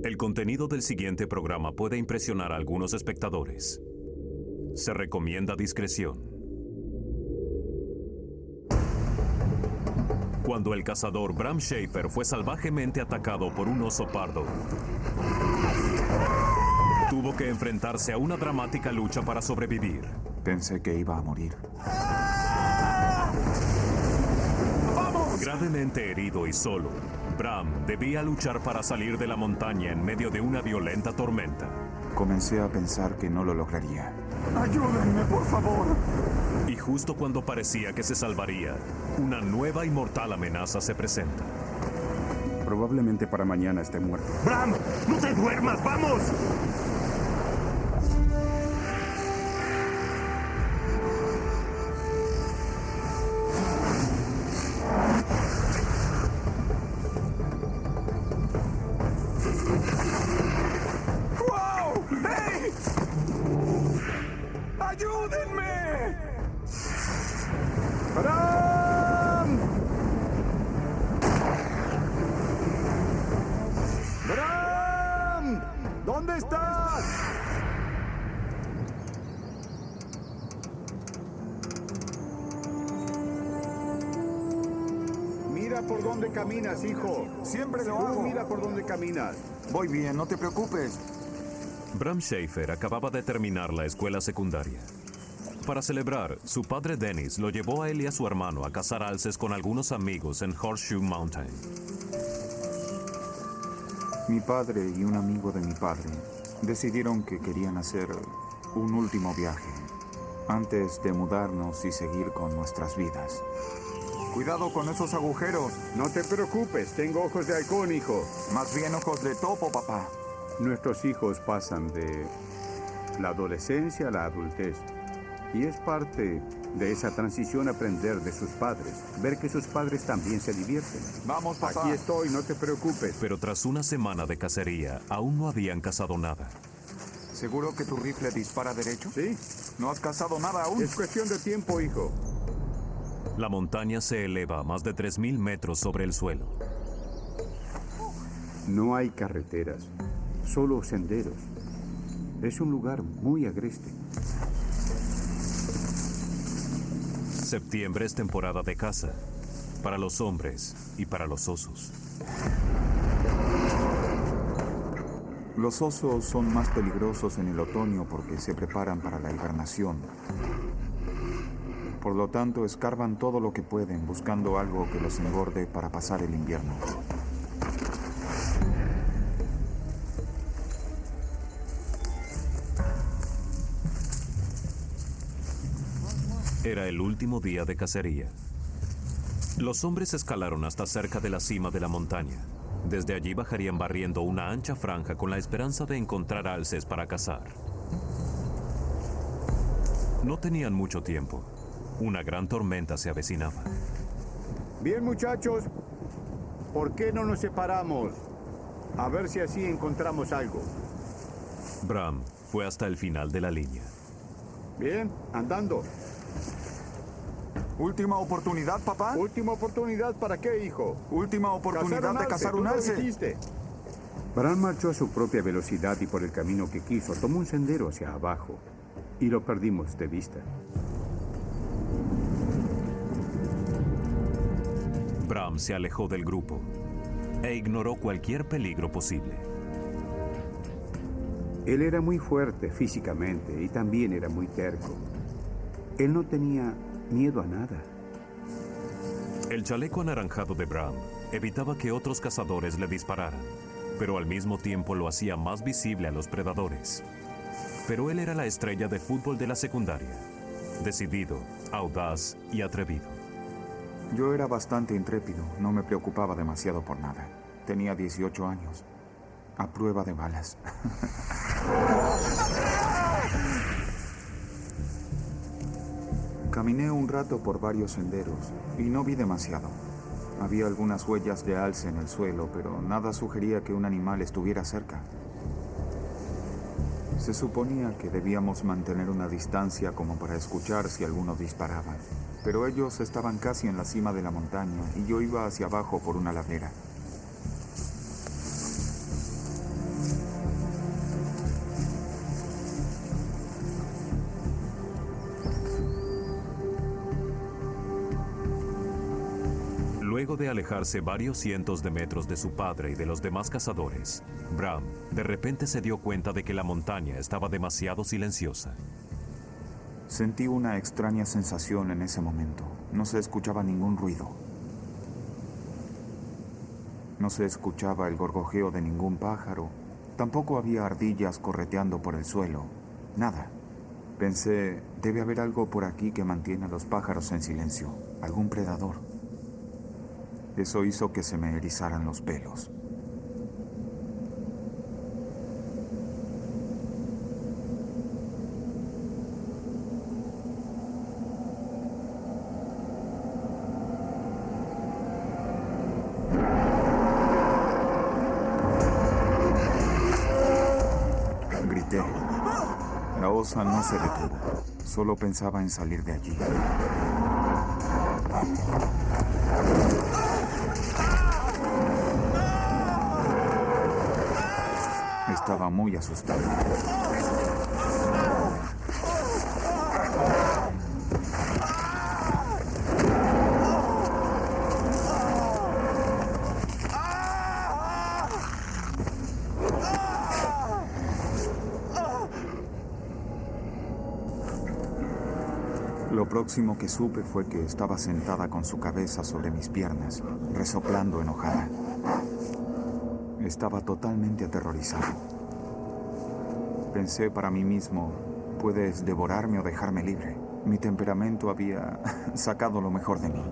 El contenido del siguiente programa puede impresionar a algunos espectadores. Se recomienda discreción. Cuando el cazador Bram Schaefer fue salvajemente atacado por un oso pardo, tuvo que enfrentarse a una dramática lucha para sobrevivir. Pensé que iba a morir. Gravemente herido y solo, Bram debía luchar para salir de la montaña en medio de una violenta tormenta. Comencé a pensar que no lo lograría. ¡Ayúdenme, por favor! Y justo cuando parecía que se salvaría, una nueva y mortal amenaza se presenta. Probablemente para mañana esté muerto. ¡Bram! ¡No te duermas! ¡Vamos! ¡Wow! ¡Hey! ¡Ayúdenme! ¡Bram! ¡Bram! ¿Dónde estás? Mira por dónde caminas, hijo. Siempre lo Tú hago. mira por dónde caminas. Voy bien, no te preocupes. Bram Schaefer acababa de terminar la escuela secundaria. Para celebrar, su padre Dennis lo llevó a él y a su hermano a cazar alces con algunos amigos en Horseshoe Mountain. Mi padre y un amigo de mi padre decidieron que querían hacer un último viaje antes de mudarnos y seguir con nuestras vidas. Cuidado con esos agujeros. No te preocupes, tengo ojos de halcón, hijo. Más bien ojos de topo, papá. Nuestros hijos pasan de la adolescencia a la adultez. Y es parte de esa transición aprender de sus padres. Ver que sus padres también se divierten. Vamos, papá. Aquí estoy, no te preocupes. Pero tras una semana de cacería, aún no habían cazado nada. ¿Seguro que tu rifle dispara derecho? Sí, ¿No has cazado nada aún? es cuestión de tiempo, hijo. La montaña se eleva a más de 3.000 metros sobre el suelo. No hay carreteras, solo senderos. Es un lugar muy agreste. Septiembre es temporada de caza, para los hombres y para los osos. Los osos son más peligrosos en el otoño porque se preparan para la hibernación. Por lo tanto, escarban todo lo que pueden buscando algo que los engorde para pasar el invierno. Era el último día de cacería. Los hombres escalaron hasta cerca de la cima de la montaña. Desde allí bajarían barriendo una ancha franja con la esperanza de encontrar alces para cazar. No tenían mucho tiempo. Una gran tormenta se avecinaba. Bien, muchachos, ¿por qué no nos separamos? A ver si así encontramos algo. Bram fue hasta el final de la línea. Bien, andando. ¿Última oportunidad, papá? ¿Última oportunidad para qué, hijo? Última oportunidad de cazar un alce. Bram marchó a su propia velocidad y por el camino que quiso tomó un sendero hacia abajo y lo perdimos de vista. Bram se alejó del grupo e ignoró cualquier peligro posible. Él era muy fuerte físicamente y también era muy terco. Él no tenía miedo a nada. El chaleco anaranjado de Bram evitaba que otros cazadores le dispararan, pero al mismo tiempo lo hacía más visible a los predadores. Pero él era la estrella de fútbol de la secundaria, decidido, audaz y atrevido. Yo era bastante intrépido, no me preocupaba demasiado por nada. Tenía 18 años, a prueba de balas. Caminé un rato por varios senderos y no vi demasiado. Había algunas huellas de alce en el suelo, pero nada sugería que un animal estuviera cerca. Se suponía que debíamos mantener una distancia como para escuchar si alguno disparaba. Pero ellos estaban casi en la cima de la montaña y yo iba hacia abajo por una ladera. de alejarse varios cientos de metros de su padre y de los demás cazadores, Bram de repente se dio cuenta de que la montaña estaba demasiado silenciosa. Sentí una extraña sensación en ese momento. No se escuchaba ningún ruido. No se escuchaba el gorgojeo de ningún pájaro. Tampoco había ardillas correteando por el suelo. Nada. Pensé, debe haber algo por aquí que mantiene a los pájaros en silencio. Algún predador. Eso hizo que se me erizaran los pelos. Grité. La osa no se detuvo. Solo pensaba en salir de allí. Estaba muy asustado. Lo próximo que supe fue que estaba sentada con su cabeza sobre mis piernas, resoplando enojada. Estaba totalmente aterrorizado. Pensé para mí mismo, puedes devorarme o dejarme libre. Mi temperamento había sacado lo mejor de mí.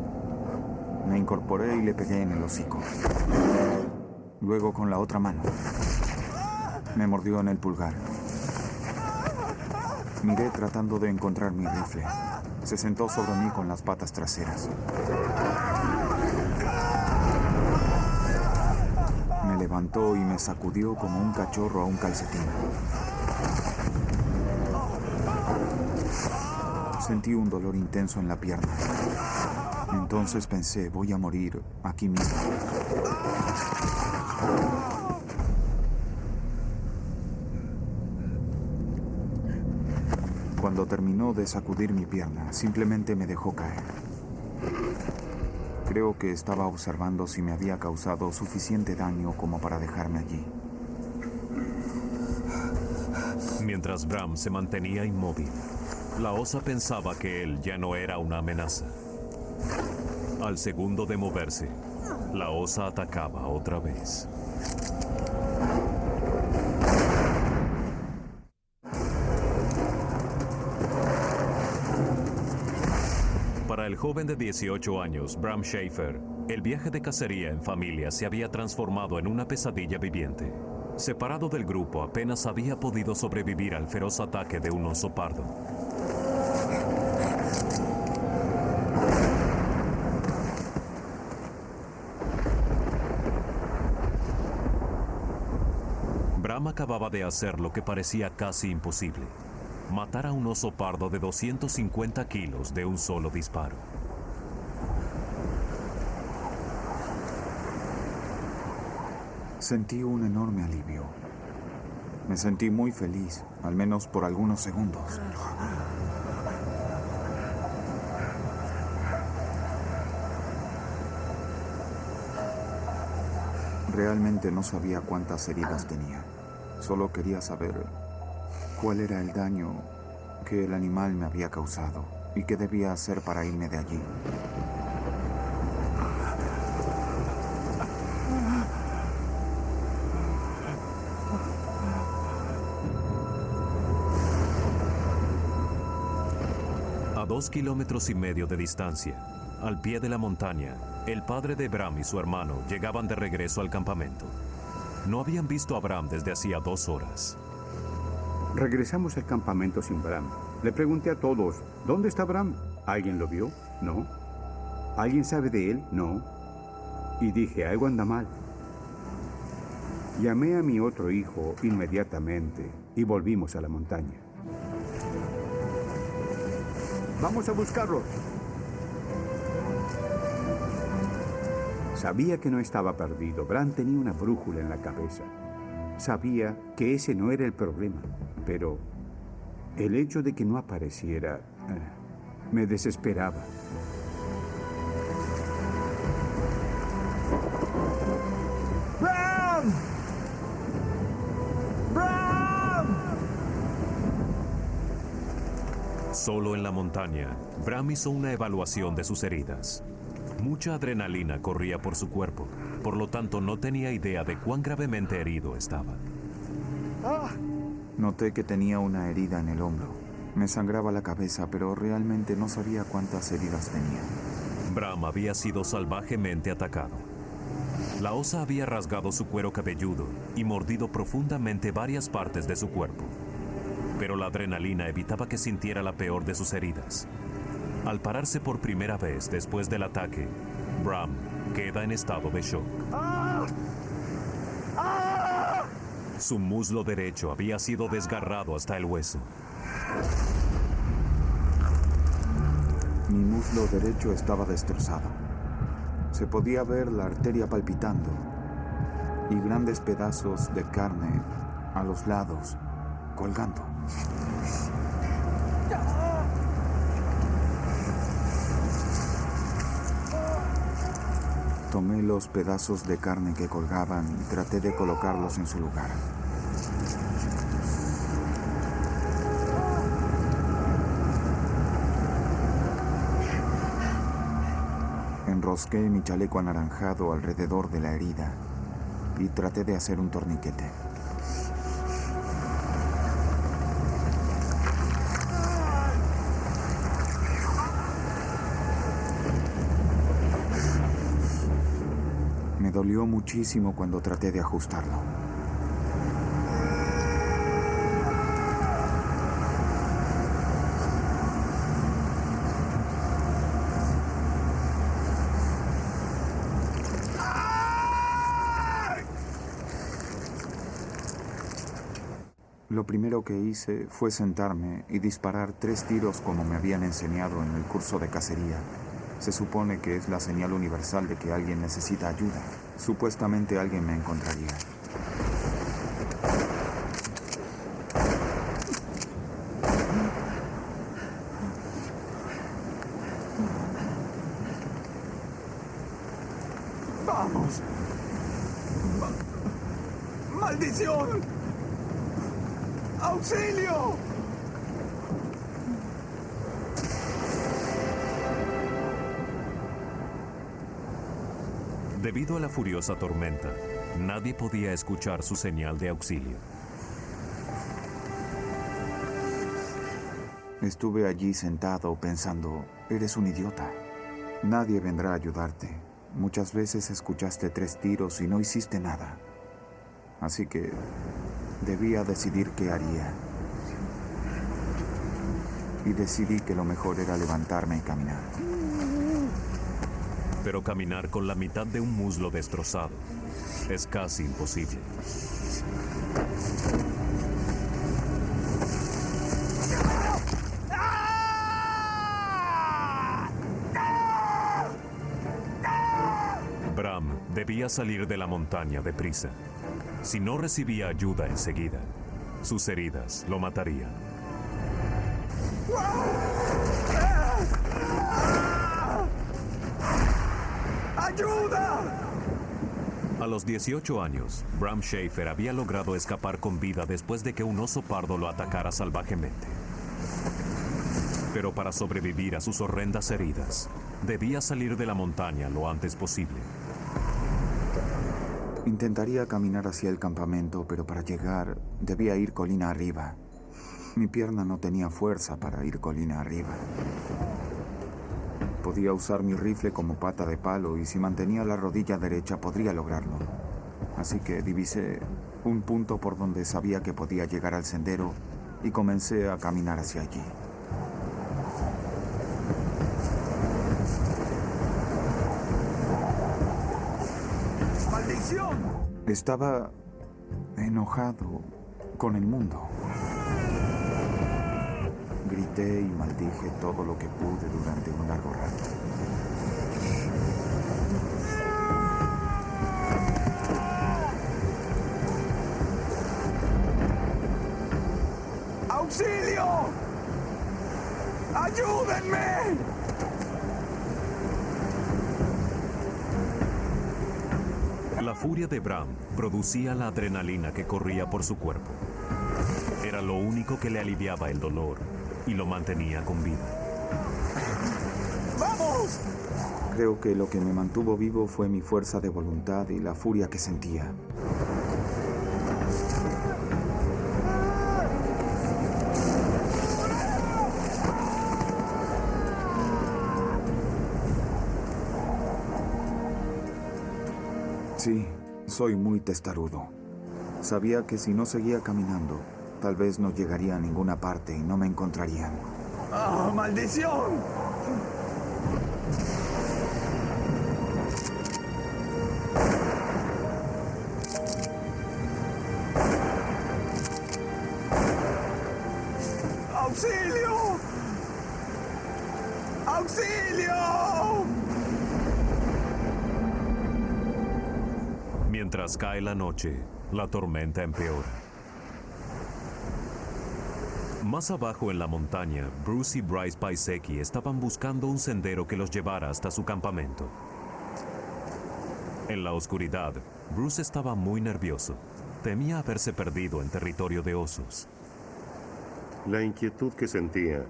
Me incorporé y le pegué en el hocico. Luego con la otra mano. Me mordió en el pulgar. Miré tratando de encontrar mi rifle. Se sentó sobre mí con las patas traseras. Me levantó y me sacudió como un cachorro a un calcetín. Sentí un dolor intenso en la pierna. Entonces pensé, voy a morir aquí mismo. Cuando terminó de sacudir mi pierna, simplemente me dejó caer. Creo que estaba observando si me había causado suficiente daño como para dejarme allí. Mientras Bram se mantenía inmóvil, la osa pensaba que él ya no era una amenaza. Al segundo de moverse, la osa atacaba otra vez. Para el joven de 18 años, Bram Schaefer, el viaje de cacería en familia se había transformado en una pesadilla viviente. Separado del grupo, apenas había podido sobrevivir al feroz ataque de un oso pardo. Bram acababa de hacer lo que parecía casi imposible: matar a un oso pardo de 250 kilos de un solo disparo. Sentí un enorme alivio. Me sentí muy feliz, al menos por algunos segundos. Realmente no sabía cuántas heridas tenía. Solo quería saber cuál era el daño que el animal me había causado y qué debía hacer para irme de allí. A 2,5 kilómetros de distancia, al pie de la montaña, el padre de Bram y su hermano llegaban de regreso al campamento. No habían visto a Bram desde hacía 2 horas. Regresamos al campamento sin Bram. Le pregunté a todos, ¿dónde está Bram? ¿Alguien lo vio? No. ¿Alguien sabe de él? No. Y dije, algo anda mal. Llamé a mi otro hijo inmediatamente y volvimos a la montaña. ¡Vamos a buscarlo! Sabía que no estaba perdido. Bram tenía una brújula en la cabeza. Sabía que ese no era el problema, pero el hecho de que no apareciera me desesperaba. Solo en la montaña, Bram hizo una evaluación de sus heridas. Mucha adrenalina corría por su cuerpo, por lo tanto no tenía idea de cuán gravemente herido estaba. Noté que tenía una herida en el hombro. Me sangraba la cabeza, pero realmente no sabía cuántas heridas tenía. Bram había sido salvajemente atacado. La osa había rasgado su cuero cabelludo y mordido profundamente varias partes de su cuerpo. Pero la adrenalina evitaba que sintiera la peor de sus heridas. Al pararse por primera vez después del ataque, Bram queda en estado de shock. Su muslo derecho había sido desgarrado hasta el hueso. Mi muslo derecho estaba destrozado. Se podía ver la arteria palpitando y grandes pedazos de carne a los lados, colgando. Tomé los pedazos de carne que colgaban y traté de colocarlos en su lugar. Enrosqué mi chaleco anaranjado alrededor de la herida y traté de hacer un torniquete. Me dolió muchísimo cuando traté de ajustarlo. Lo primero que hice fue sentarme y disparar 3 tiros como me habían enseñado en el curso de cacería. Se supone que es la señal universal de que alguien necesita ayuda. Supuestamente alguien me encontraría. ¡Vamos! ¡Maldición! ¡Auxilio! Debido a la furiosa tormenta, nadie podía escuchar su señal de auxilio. Estuve allí sentado pensando, eres un idiota. Nadie vendrá a ayudarte. Muchas veces escuchaste 3 tiros y no hiciste nada. Así que debía decidir qué haría. Y decidí que lo mejor era levantarme y caminar. Pero caminar con la mitad de un muslo destrozado es casi imposible. Bram debía salir de la montaña deprisa. Si no recibía ayuda enseguida, sus heridas lo matarían. ¡Ayuda! A los 18 años, Bram Schaefer había logrado escapar con vida después de que un oso pardo lo atacara salvajemente. Pero para sobrevivir a sus horrendas heridas, debía salir de la montaña lo antes posible. Intentaría caminar hacia el campamento, pero para llegar debía ir colina arriba. Mi pierna no tenía fuerza para ir colina arriba. Podía usar mi rifle como pata de palo y si mantenía la rodilla derecha podría lograrlo. Así que divisé un punto por donde sabía que podía llegar al sendero y comencé a caminar hacia allí. ¡Maldición! Estaba enojado con el mundo. Grité y maldije todo lo que pude durante un largo rato. ¡Auxilio! ¡Ayúdenme! La furia de Bram producía la adrenalina que corría por su cuerpo. Era lo único que le aliviaba el dolor y lo mantenía con vida. ¡Vamos! Creo que lo que me mantuvo vivo fue mi fuerza de voluntad y la furia que sentía. Sí, soy muy testarudo. Sabía que si no seguía caminando, tal vez no llegaría a ninguna parte y no me encontrarían. ¡Ah, maldición! ¡Auxilio! ¡Auxilio! Mientras cae la noche, la tormenta empeora. Más abajo en la montaña, Bruce y Bryce Paiseki estaban buscando un sendero que los llevara hasta su campamento. En la oscuridad, Bruce estaba muy nervioso. Temía haberse perdido en territorio de osos. La inquietud que sentía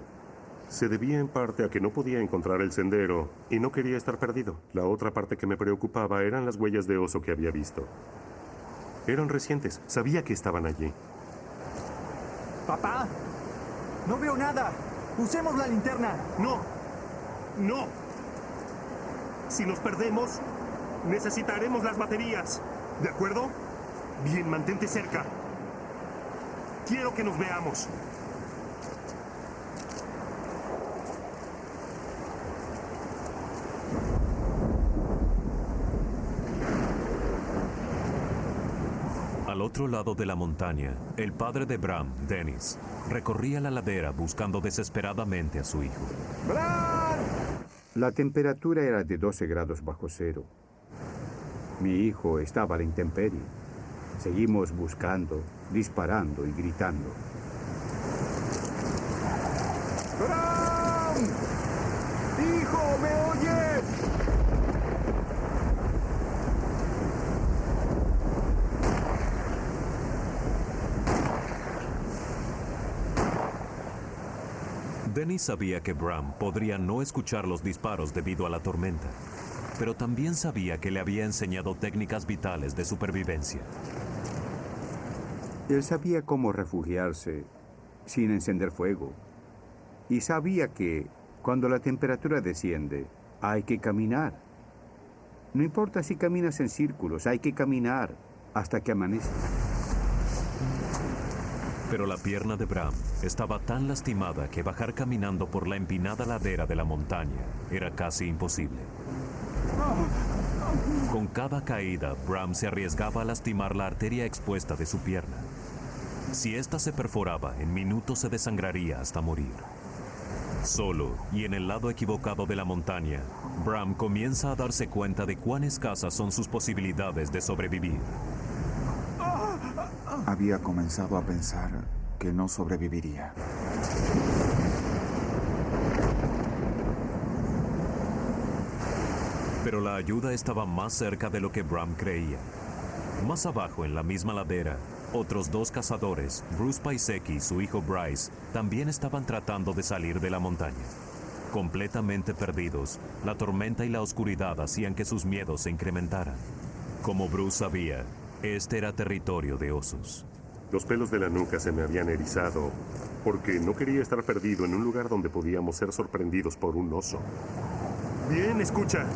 se debía en parte a que no podía encontrar el sendero y no quería estar perdido. La otra parte que me preocupaba eran las huellas de oso que había visto. Eran recientes, sabía que estaban allí. ¡Papá! ¡No veo nada! ¡Usemos la linterna! ¡No! ¡No! Si nos perdemos, necesitaremos las baterías. ¿De acuerdo? Bien, mantente cerca. Quiero que nos veamos. Al otro lado de la montaña, el padre de Bram, Dennis, recorría la ladera buscando desesperadamente a su hijo. La temperatura era de 12 grados bajo cero. Mi hijo estaba a la intemperie. Seguimos buscando, disparando y gritando. ¡Bram! ¡Hijo, me oyes! Dennis sabía que Bram podría no escuchar los disparos debido a la tormenta, pero también sabía que le había enseñado técnicas vitales de supervivencia. Él sabía cómo refugiarse sin encender fuego. Y sabía que cuando la temperatura desciende, hay que caminar. No importa si caminas en círculos, hay que caminar hasta que amanezca. Pero la pierna de Bram estaba tan lastimada que bajar caminando por la empinada ladera de la montaña era casi imposible. Con cada caída, Bram se arriesgaba a lastimar la arteria expuesta de su pierna. Si ésta se perforaba, en minutos se desangraría hasta morir. Solo y en el lado equivocado de la montaña, Bram comienza a darse cuenta de cuán escasas son sus posibilidades de sobrevivir. Había comenzado a pensar que no sobreviviría. Pero la ayuda estaba más cerca de lo que Bram creía. Más abajo, en la misma ladera, otros dos cazadores, Bruce Paiseki y su hijo Bryce, también estaban tratando de salir de la montaña. Completamente perdidos, la tormenta y la oscuridad hacían que sus miedos se incrementaran. Como Bruce sabía, este era territorio de osos. Los pelos de la nuca se me habían erizado porque no quería estar perdido en un lugar donde podíamos ser sorprendidos por un oso. Bien, escucha.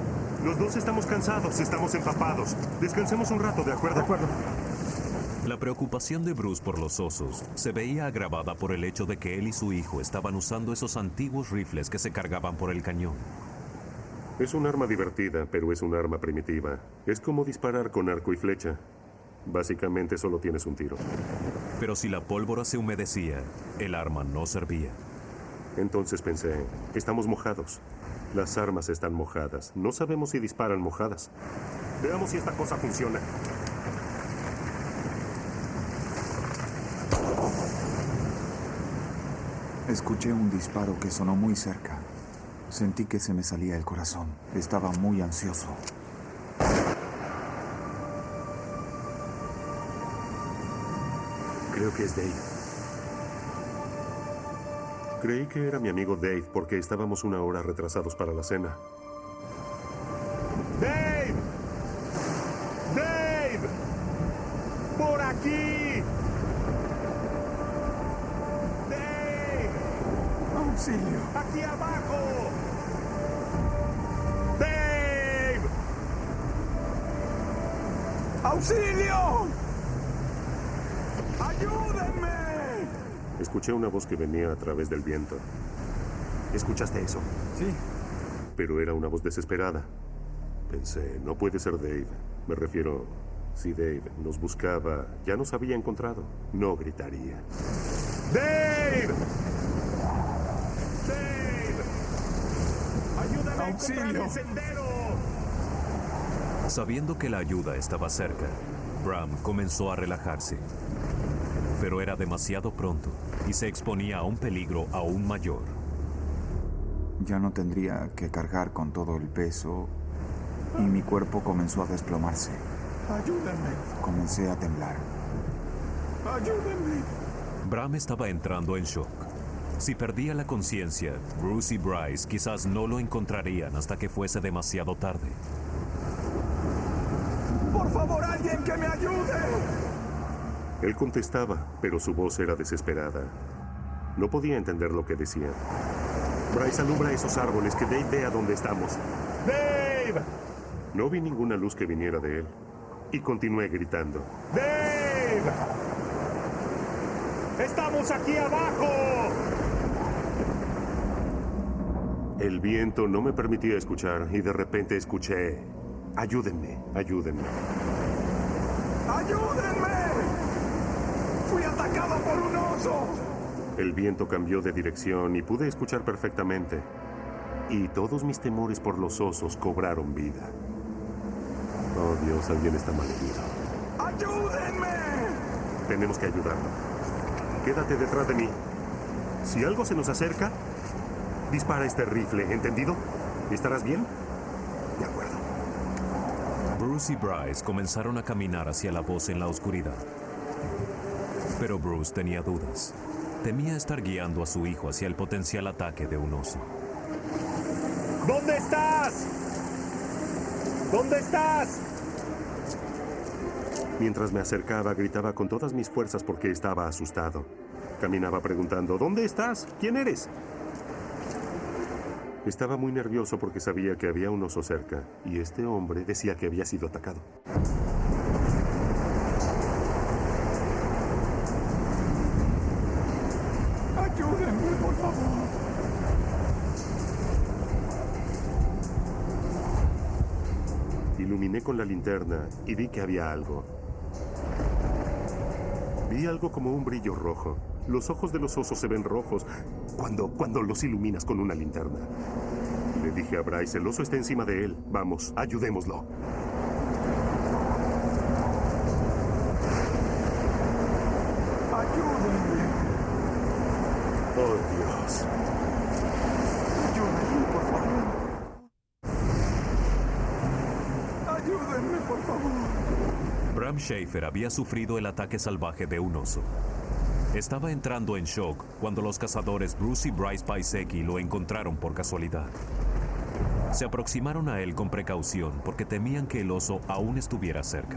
Los dos estamos cansados, estamos empapados. Descansemos un rato, ¿de acuerdo? De acuerdo. La preocupación de Bruce por los osos se veía agravada por el hecho de que él y su hijo estaban usando esos antiguos rifles que se cargaban por el cañón. Es un arma divertida, pero es un arma primitiva. Es como disparar con arco y flecha. Básicamente solo tienes un tiro. Pero si la pólvora se humedecía, el arma no servía. Entonces pensé, estamos mojados. Las armas están mojadas. No sabemos si disparan mojadas. Veamos si esta cosa funciona. Escuché un disparo que sonó muy cerca. Sentí que se me salía el corazón. Estaba muy ansioso. Creo que es Dave. Creí que era mi amigo Dave porque estábamos una hora retrasados para la cena. ¡Dave! ¡Dave! ¡Por aquí! ¡Dave! ¡Auxilio! ¡Aquí abajo! ¡Dave! ¡Auxilio! ¡Ayúdenme! Escuché una voz que venía a través del viento. ¿Escuchaste eso? Sí. Pero era una voz desesperada. Pensé, no puede ser Dave. Me refiero, si Dave nos buscaba, ya nos había encontrado. No gritaría. ¡Dave! ¡Dave! ¡Ayúdame ¡Auxilio! a encontrar el sendero! Sabiendo que la ayuda estaba cerca, Bram comenzó a relajarse. Pero era demasiado pronto y se exponía a un peligro aún mayor. Ya no tendría que cargar con todo el peso y mi cuerpo comenzó a desplomarse. Ayúdenme. Comencé a temblar. Ayúdenme. Bram estaba entrando en shock. Si perdía la conciencia, Bruce y Bryce quizás no lo encontrarían hasta que fuese demasiado tarde. Por favor, alguien que me ayude. Él contestaba, pero su voz era desesperada. No podía entender lo que decía. Bryce, alumbra esos árboles, que Dave vea dónde estamos. ¡Dave! No vi ninguna luz que viniera de él. Y continué gritando. ¡Dave! ¡Estamos aquí abajo! El viento no me permitía escuchar y de repente escuché... Ayúdenme, ayúdenme. ¡Ayúdenme! ¡Fui atacado por un oso! El viento cambió de dirección y pude escuchar perfectamente. Y todos mis temores por los osos cobraron vida. Oh, Dios, alguien está malherido. ¡Ayúdenme! Tenemos que ayudarlo. Quédate detrás de mí. Si algo se nos acerca, dispara este rifle, ¿entendido? ¿Estarás bien? De acuerdo. Bruce y Bryce comenzaron a caminar hacia la voz en la oscuridad. Pero Bruce tenía dudas. Temía estar guiando a su hijo hacia el potencial ataque de un oso. ¿Dónde estás? ¿Dónde estás? Mientras me acercaba, gritaba con todas mis fuerzas porque estaba asustado. Caminaba preguntando, ¿dónde estás? ¿Quién eres? Estaba muy nervioso porque sabía que había un oso cerca y este hombre decía que había sido atacado. Ayúdenme, por favor. Iluminé con la linterna y vi que había algo. Vi algo como un brillo rojo. Los ojos de los osos se ven rojos cuando los iluminas con una linterna. Le dije a Bryce, el oso está encima de él. Vamos, ayudémoslo. Ayúdenme. Oh, Dios. Ayúdenme, por favor. Ayúdenme, por favor. Bram Schaefer había sufrido el ataque salvaje de un oso. Estaba entrando en shock cuando los cazadores Bruce y Bryce Paiseki lo encontraron por casualidad. Se aproximaron a él con precaución porque temían que el oso aún estuviera cerca.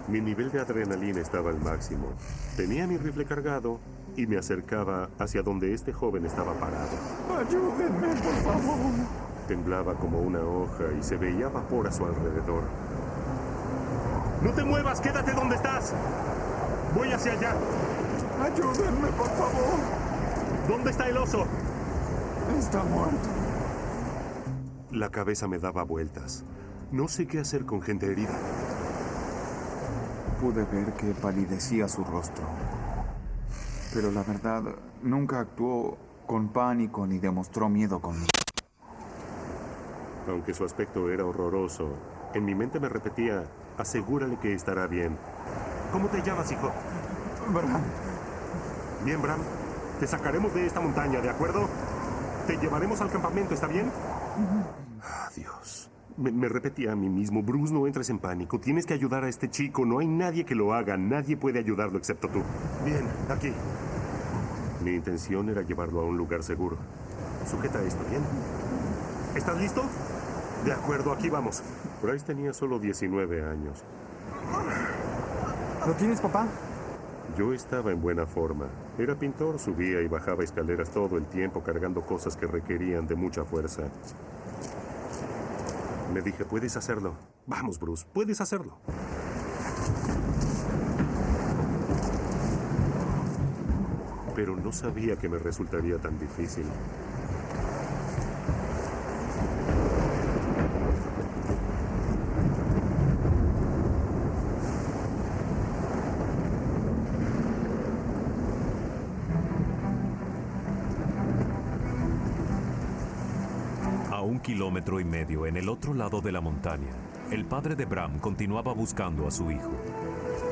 Mi nivel de adrenalina estaba al máximo. Tenía mi rifle cargado y me acercaba hacia donde este joven estaba parado. Ayúdenme, por favor. Temblaba como una hoja y se veía vapor a su alrededor. ¡No te muevas! ¡Quédate donde estás! ¡Voy hacia allá! Ayúdenme, por favor. ¿Dónde está el oso? Está muerto. La cabeza me daba vueltas. No sé qué hacer con gente herida. Pude ver que palidecía su rostro. Pero la verdad, nunca actuó con pánico ni demostró miedo conmigo. Aunque su aspecto era horroroso, en mi mente me repetía, asegúrale que estará bien. ¿Cómo te llamas, hijo? Bram. Bien, Bram. Te sacaremos de esta montaña, ¿de acuerdo? Te llevaremos al campamento, ¿está bien? Ah, Dios. Me repetía a mí mismo, Bruce, no entres en pánico. Tienes que ayudar a este chico. No hay nadie que lo haga. Nadie puede ayudarlo excepto tú. Bien, aquí. Mi intención era llevarlo a un lugar seguro. Sujeta esto, ¿bien? ¿Estás listo? De acuerdo, aquí vamos. Bryce tenía solo 19 años. ¿Lo tienes, papá? Yo estaba en buena forma. Era pintor, subía y bajaba escaleras todo el tiempo cargando cosas que requerían de mucha fuerza. Me dije, puedes hacerlo. Vamos, Bruce, puedes hacerlo. Pero no sabía que me resultaría tan difícil. A 1,5 kilómetros en el otro lado de la montaña, el padre de Bram continuaba buscando a su hijo.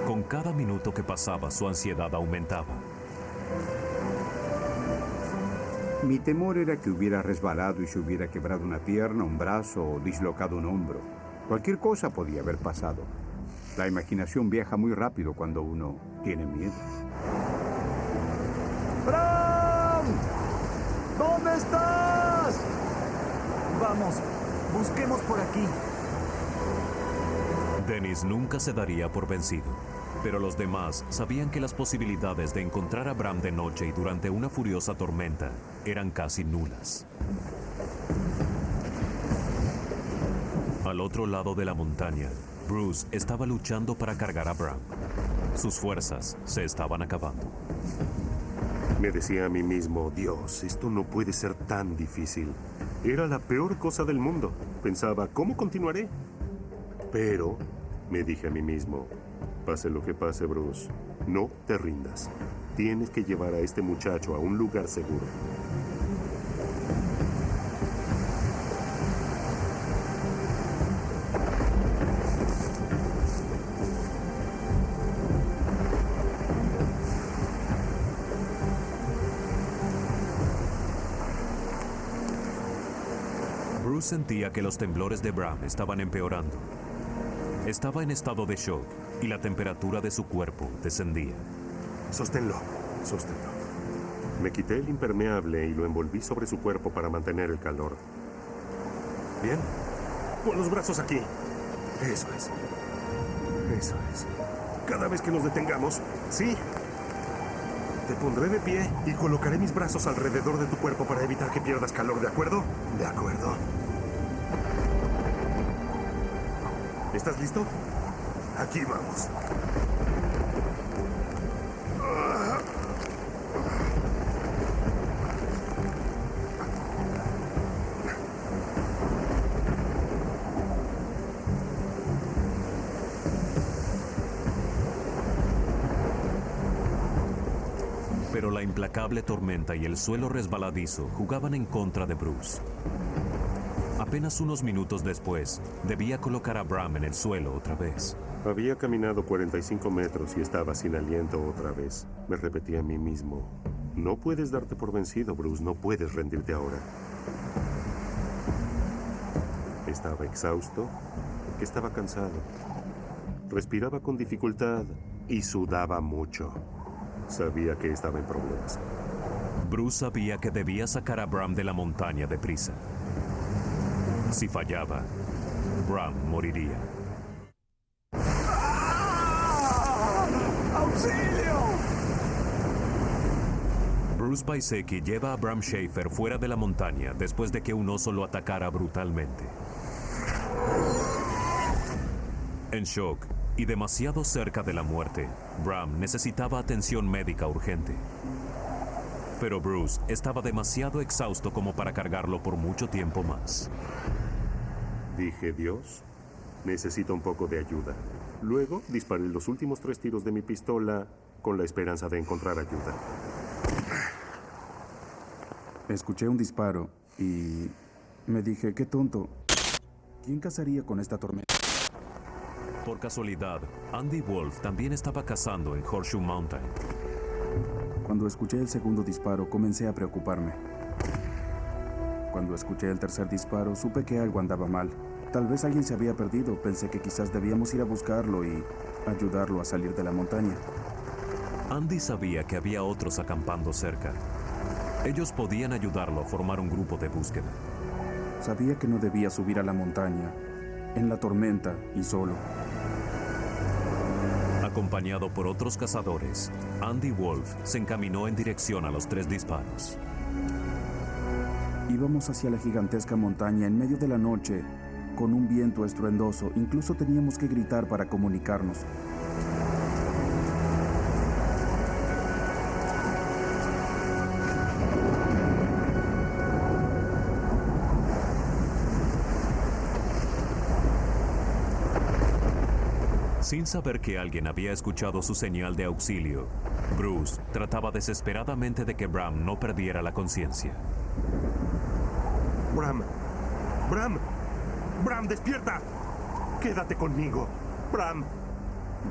Con cada minuto que pasaba, su ansiedad aumentaba. Mi temor era que hubiera resbalado y se hubiera quebrado una pierna, un brazo o dislocado un hombro. Cualquier cosa podía haber pasado. La imaginación viaja muy rápido cuando uno tiene miedo. ¡Bram! ¿Dónde estás? Vamos, busquemos por aquí. Dennis nunca se daría por vencido, pero los demás sabían que las posibilidades de encontrar a Bram de noche y durante una furiosa tormenta eran casi nulas. Al otro lado de la montaña, Bruce estaba luchando para cargar a Bram. Sus fuerzas se estaban acabando. Me decía a mí mismo, Dios, esto no puede ser tan difícil. Era la peor cosa del mundo. Pensaba, ¿cómo continuaré? Pero me dije a mí mismo, pase lo que pase, Bruce, no te rindas. Tienes que llevar a este muchacho a un lugar seguro. Bruce sentía que los temblores de Bram estaban empeorando. Estaba en estado de shock y la temperatura de su cuerpo descendía. Sosténlo, sosténlo. Me quité el impermeable y lo envolví sobre su cuerpo para mantener el calor. ¿Bien? Pon los brazos aquí. Eso es. Eso es. Cada vez que nos detengamos, ¿sí? Te pondré de pie y colocaré mis brazos alrededor de tu cuerpo para evitar que pierdas calor, ¿de acuerdo? De acuerdo. ¿Estás listo? Aquí vamos. Pero la implacable tormenta y el suelo resbaladizo jugaban en contra de Bruce. Apenas unos minutos después, debía colocar a Bram en el suelo otra vez. Había caminado 45 metros y estaba sin aliento otra vez. Me repetí a mí mismo, no puedes darte por vencido, Bruce, no puedes rendirte ahora. Estaba exhausto, que estaba cansado. Respiraba con dificultad y sudaba mucho. Sabía que estaba en problemas. Bruce sabía que debía sacar a Bram de la montaña deprisa. Si fallaba, Bram moriría. ¡Auxilio! Bruce Paiseki lleva a Bram Schaefer fuera de la montaña después de que un oso lo atacara brutalmente. En shock y demasiado cerca de la muerte, Bram necesitaba atención médica urgente. Pero Bruce estaba demasiado exhausto como para cargarlo por mucho tiempo más. Dije, Dios, necesito un poco de ayuda. Luego disparé los últimos 3 tiros de mi pistola con la esperanza de encontrar ayuda. Escuché un disparo y me dije, qué tonto. ¿Quién cazaría con esta tormenta? Por casualidad, Andy Wolf también estaba cazando en Horseshoe Mountain. Cuando escuché el segundo disparo, comencé a preocuparme. Cuando escuché el tercer disparo, supe que algo andaba mal. Tal vez alguien se había perdido. Pensé que quizás debíamos ir a buscarlo y ayudarlo a salir de la montaña. Andy sabía que había otros acampando cerca. Ellos podían ayudarlo a formar un grupo de búsqueda. Sabía que no debía subir a la montaña, en la tormenta y solo. Acompañado por otros cazadores, Andy Wolf se encaminó en dirección a los 3 disparos. Íbamos hacia la gigantesca montaña en medio de la noche, con un viento estruendoso. Incluso teníamos que gritar para comunicarnos. Sin saber que alguien había escuchado su señal de auxilio, Bruce trataba desesperadamente de que Bram no perdiera la conciencia. Bram. Bram. Bram, despierta. Quédate conmigo. Bram.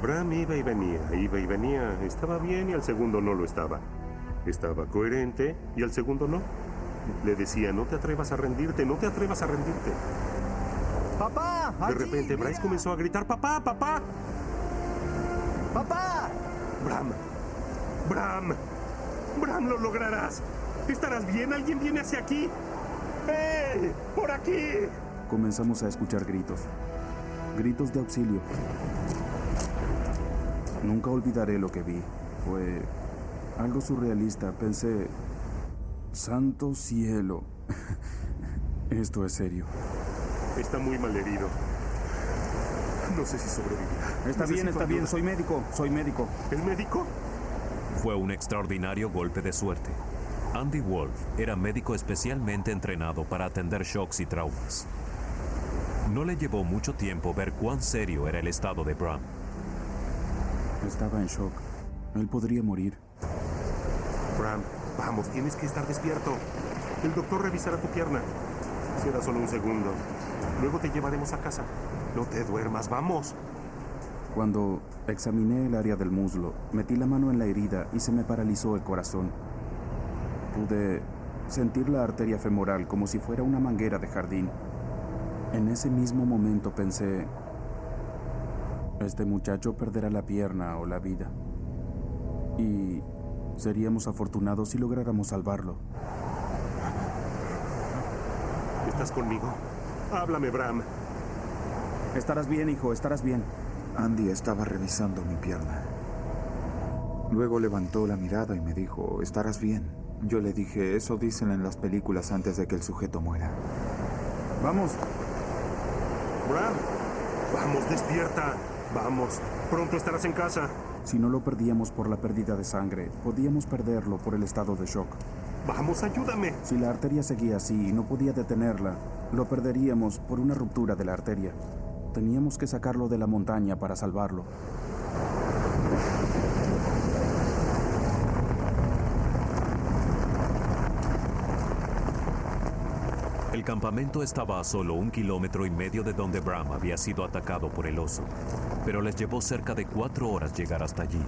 Bram iba y venía. Estaba bien y al segundo no lo estaba. Estaba coherente y al segundo no. Le decía, no te atrevas a rendirte, no te atrevas a rendirte. ¡Papá! De ¡Allí, repente Bryce mira! comenzó a gritar, ¡papá, papá! ¡Papá! Bram. Bram. Bram, lo lograrás. ¿Estarás bien? ¿Alguien viene hacia aquí? ¡Hey! ¡Por aquí! Comenzamos a escuchar gritos. Gritos de auxilio. Nunca olvidaré lo que vi. Fue algo surrealista. Pensé, santo cielo. Esto es serio. Está muy mal herido. No sé si sobrevivirá. Está bien, Necesito ayuda. soy médico. ¿El médico? Fue un extraordinario golpe de suerte. Andy Wolf era médico especialmente entrenado para atender shocks y traumas. No le llevó mucho tiempo ver cuán serio era el estado de Bram. Estaba en shock. Él podría morir. Bram, vamos, tienes que estar despierto. El doctor revisará tu pierna. Será solo un segundo. Luego te llevaremos a casa. No te duermas, vamos. Cuando examiné el área del muslo, metí la mano en la herida y se me paralizó el corazón. Pude sentir la arteria femoral como si fuera una manguera de jardín. En ese mismo momento pensé, este muchacho perderá la pierna o la vida. Y seríamos afortunados si lográramos salvarlo. ¿Estás conmigo? Háblame, Bram. Estarás bien, hijo, estarás bien. Andy estaba revisando mi pierna. Luego levantó la mirada y me dijo, estarás bien. Yo le dije, eso dicen en las películas antes de que el sujeto muera. Vamos. Bram, vamos, despierta. Vamos, pronto estarás en casa. Si no lo perdíamos por la pérdida de sangre, podíamos perderlo por el estado de shock. Vamos, ayúdame. Si la arteria seguía así y no podía detenerla, lo perderíamos por una ruptura de la arteria. Teníamos que sacarlo de la montaña para salvarlo. El campamento estaba a solo 1,5 kilómetros de donde Bram había sido atacado por el oso, pero les llevó cerca de 4 horas llegar hasta allí.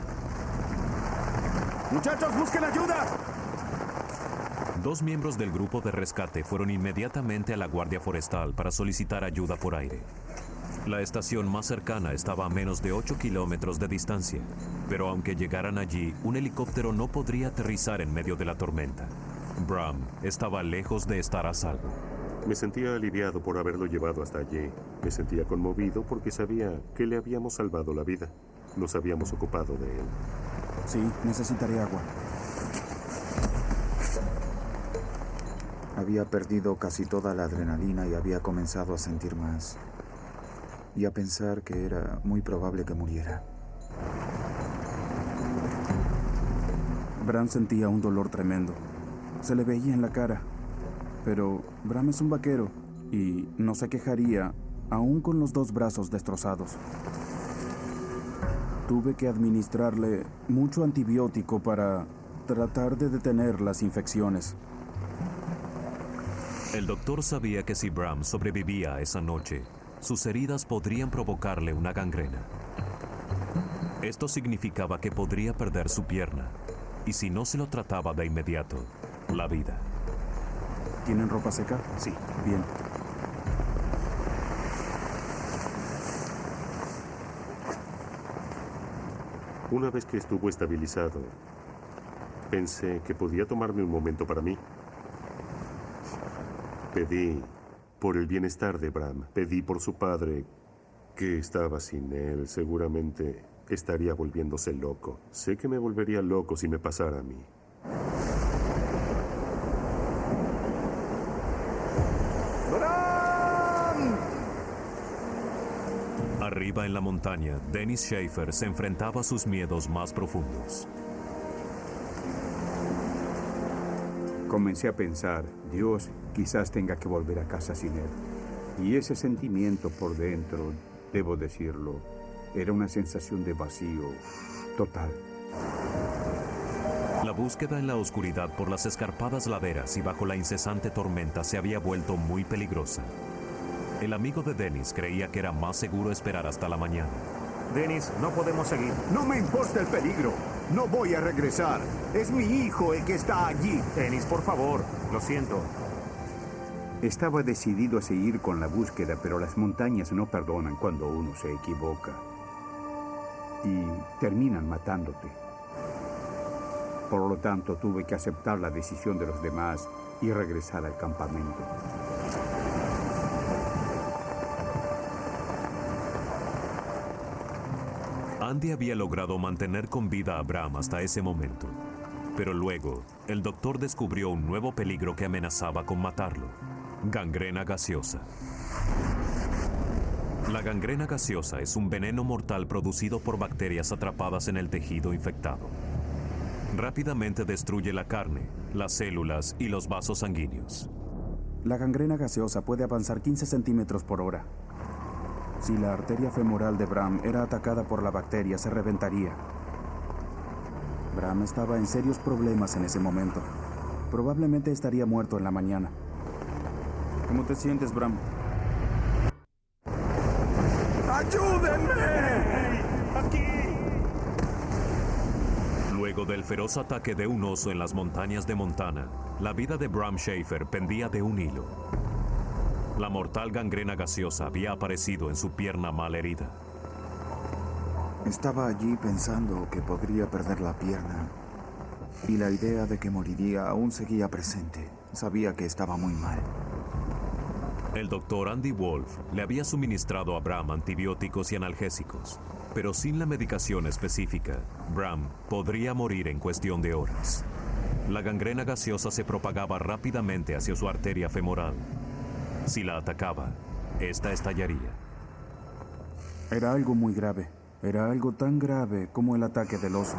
¡Muchachos, busquen ayuda! 2 miembros del grupo de rescate fueron inmediatamente a la Guardia Forestal para solicitar ayuda por aire. La estación más cercana estaba a menos de 8 kilómetros de distancia, pero aunque llegaran allí, un helicóptero no podría aterrizar en medio de la tormenta. Bram estaba lejos de estar a salvo. Me sentía aliviado por haberlo llevado hasta allí. Me sentía conmovido porque sabía que le habíamos salvado la vida. Nos habíamos ocupado de él. Sí, necesitaré agua. Había perdido casi toda la adrenalina y había comenzado a sentir más. Y a pensar que era muy probable que muriera. Bram sentía un dolor tremendo. Se le veía en la cara. Pero Bram es un vaquero y no se quejaría, aún con los 2 brazos destrozados. Tuve que administrarle mucho antibiótico para tratar de detener las infecciones. El doctor sabía que si Bram sobrevivía a esa noche, sus heridas podrían provocarle una gangrena. Esto significaba que podría perder su pierna, y si no se lo trataba de inmediato, la vida. ¿Tienen ropa seca? Sí. Bien. Una vez que estuvo estabilizado, pensé que podía tomarme un momento para mí. Pedí por el bienestar de Bram. Pedí por su padre, que estaba sin él. Seguramente estaría volviéndose loco. Sé que me volvería loco si me pasara a mí. Arriba en la montaña, Dennis Schaefer se enfrentaba a sus miedos más profundos. Comencé a pensar, Dios quizás tenga que volver a casa sin él. Y ese sentimiento por dentro, debo decirlo, era una sensación de vacío total. La búsqueda en la oscuridad por las escarpadas laderas y bajo la incesante tormenta se había vuelto muy peligrosa. El amigo de Dennis creía que era más seguro esperar hasta la mañana. Dennis, no podemos seguir. No me importa el peligro. No voy a regresar. Es mi hijo el que está allí. Dennis, por favor. Lo siento. Estaba decidido a seguir con la búsqueda, pero las montañas no perdonan cuando uno se equivoca. Y terminan matándote. Por lo tanto, tuve que aceptar la decisión de los demás y regresar al campamento. Andy había logrado mantener con vida a Bram hasta ese momento. Pero luego, el doctor descubrió un nuevo peligro que amenazaba con matarlo: gangrena gaseosa. La gangrena gaseosa es un veneno mortal producido por bacterias atrapadas en el tejido infectado. Rápidamente destruye la carne, las células y los vasos sanguíneos. La gangrena gaseosa puede avanzar 15 centímetros por hora. Si la arteria femoral de Bram era atacada por la bacteria, se reventaría. Bram estaba en serios problemas en ese momento. Probablemente estaría muerto en la mañana. ¿Cómo te sientes, Bram? ¡Ayúdenme! Luego del feroz ataque de un oso en las montañas de Montana, la vida de Bram Schaefer pendía de un hilo. La mortal gangrena gaseosa había aparecido en su pierna mal herida. Estaba allí pensando que podría perder la pierna. Y la idea de que moriría aún seguía presente. Sabía que estaba muy mal. El doctor Andy Wolf le había suministrado a Bram antibióticos y analgésicos, pero sin la medicación específica, Bram podría morir en cuestión de horas. La gangrena gaseosa se propagaba rápidamente hacia su arteria femoral. Si la atacaba, esta estallaría. Era algo muy grave. Era algo tan grave como el ataque del oso.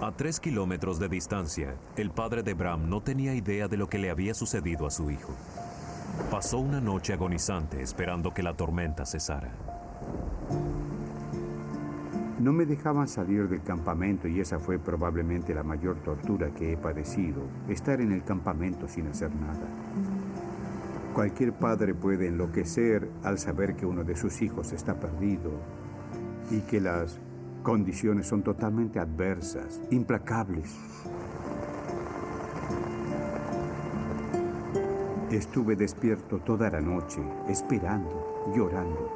A 3 kilómetros de distancia, el padre de Bram no tenía idea de lo que le había sucedido a su hijo. Pasó una noche agonizante esperando que la tormenta cesara. No me dejaban salir del campamento y esa fue probablemente la mayor tortura que he padecido, estar en el campamento sin hacer nada. Cualquier padre puede enloquecer al saber que uno de sus hijos está perdido y que las condiciones son totalmente adversas, implacables. Estuve despierto toda la noche, esperando, llorando.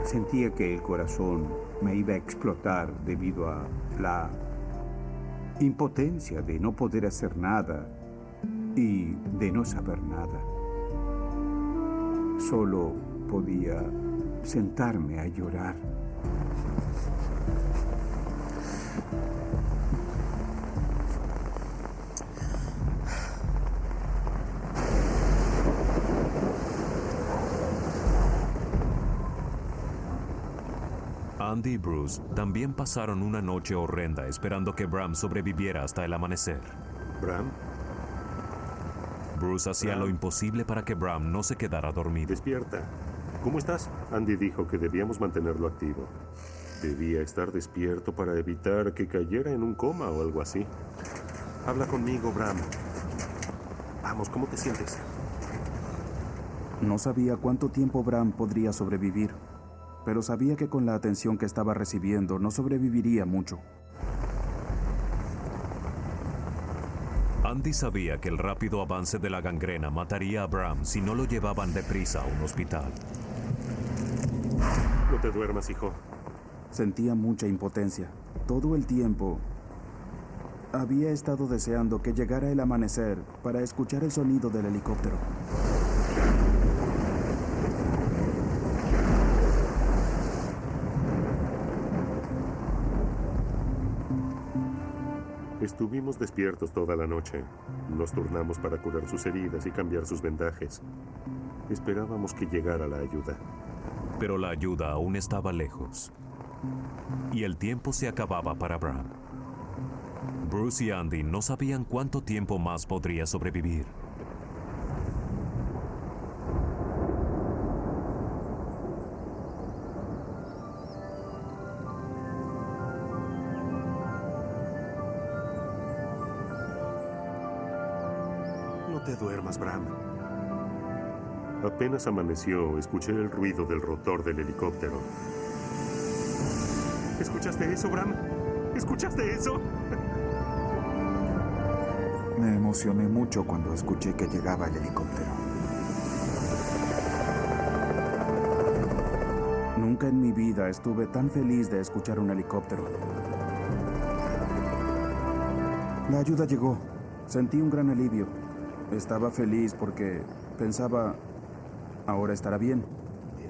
Sentía que el corazón me iba a explotar debido a la impotencia de no poder hacer nada y de no saber nada. Solo podía sentarme a llorar. Andy y Bruce también pasaron una noche horrenda esperando que Bram sobreviviera hasta el amanecer. ¿Bram? Bruce hacía lo imposible para que Bram no se quedara dormido. Despierta. ¿Cómo estás? Andy dijo que debíamos mantenerlo activo. Debía estar despierto para evitar que cayera en un coma o algo así. Habla conmigo, Bram. Vamos, ¿cómo te sientes? No sabía cuánto tiempo Bram podría sobrevivir, pero sabía que con la atención que estaba recibiendo no sobreviviría mucho. Andy sabía que el rápido avance de la gangrena mataría a Bram si no lo llevaban deprisa a un hospital. No te duermas, hijo. Sentía mucha impotencia. Todo el tiempo había estado deseando que llegara el amanecer para escuchar el sonido del helicóptero. Estuvimos despiertos toda la noche. Nos turnamos para curar sus heridas y cambiar sus vendajes. Esperábamos que llegara la ayuda. Pero la ayuda aún estaba lejos. Y el tiempo se acababa para Bram. Bruce y Andy no sabían cuánto tiempo más podría sobrevivir. No te duermas, Bram. Apenas amaneció, escuché el ruido del rotor del helicóptero. ¿Escuchaste eso, Bram? ¿Escuchaste eso? Me emocioné mucho cuando escuché que llegaba el helicóptero. Nunca en mi vida estuve tan feliz de escuchar un helicóptero. La ayuda llegó. Sentí un gran alivio. Estaba feliz porque pensaba, ahora estará bien.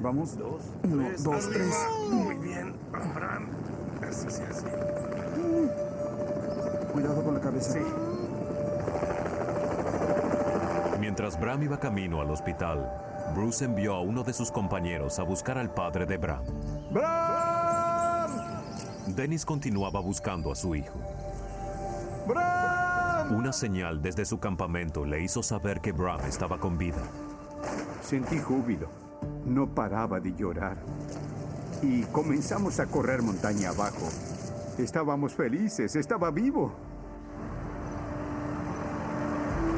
¿Vamos? 1, 2, 3. Muy bien, Bram. Así. Cuidado con la cabeza. Sí. Mientras Bram iba camino al hospital, Bruce envió a uno de sus compañeros a buscar al padre de Bram. ¡Bram! Dennis continuaba buscando a su hijo. ¡Bram! Una señal desde su campamento le hizo saber que Bram estaba con vida. Sentí júbilo. No paraba de llorar. Y comenzamos a correr montaña abajo. Estábamos felices, estaba vivo.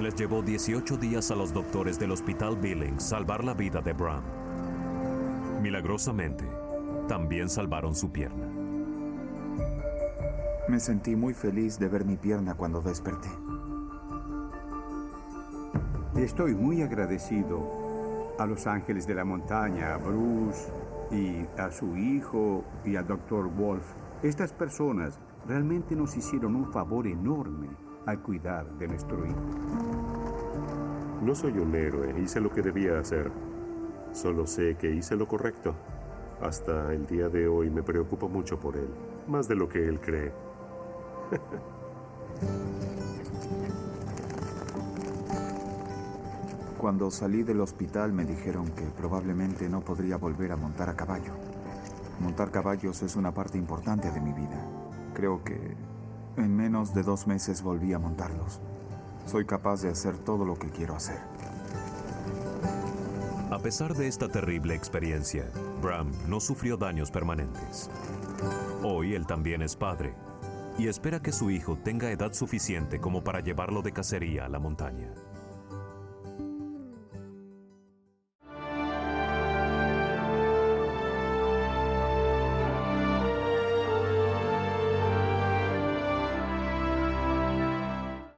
Les llevó 18 días a los doctores del Hospital Billings salvar la vida de Bram. Milagrosamente, también salvaron su pierna. Me sentí muy feliz de ver mi pierna cuando desperté. Estoy muy agradecido a los ángeles de la montaña, a Bruce y a su hijo y al Dr. Wolf. Estas personas realmente nos hicieron un favor enorme al cuidar de nuestro hijo. No soy un héroe, hice lo que debía hacer. Solo sé que hice lo correcto. Hasta el día de hoy me preocupo mucho por él, más de lo que él cree. Cuando salí del hospital me dijeron que probablemente no podría volver a montar a caballo. Montar caballos es una parte importante de mi vida. Creo que en menos de 2 meses volví a montarlos. Soy capaz de hacer todo lo que quiero hacer. A pesar de esta terrible experiencia, Bram no sufrió daños permanentes. Hoy él también es padre y espera que su hijo tenga edad suficiente como para llevarlo de cacería a la montaña.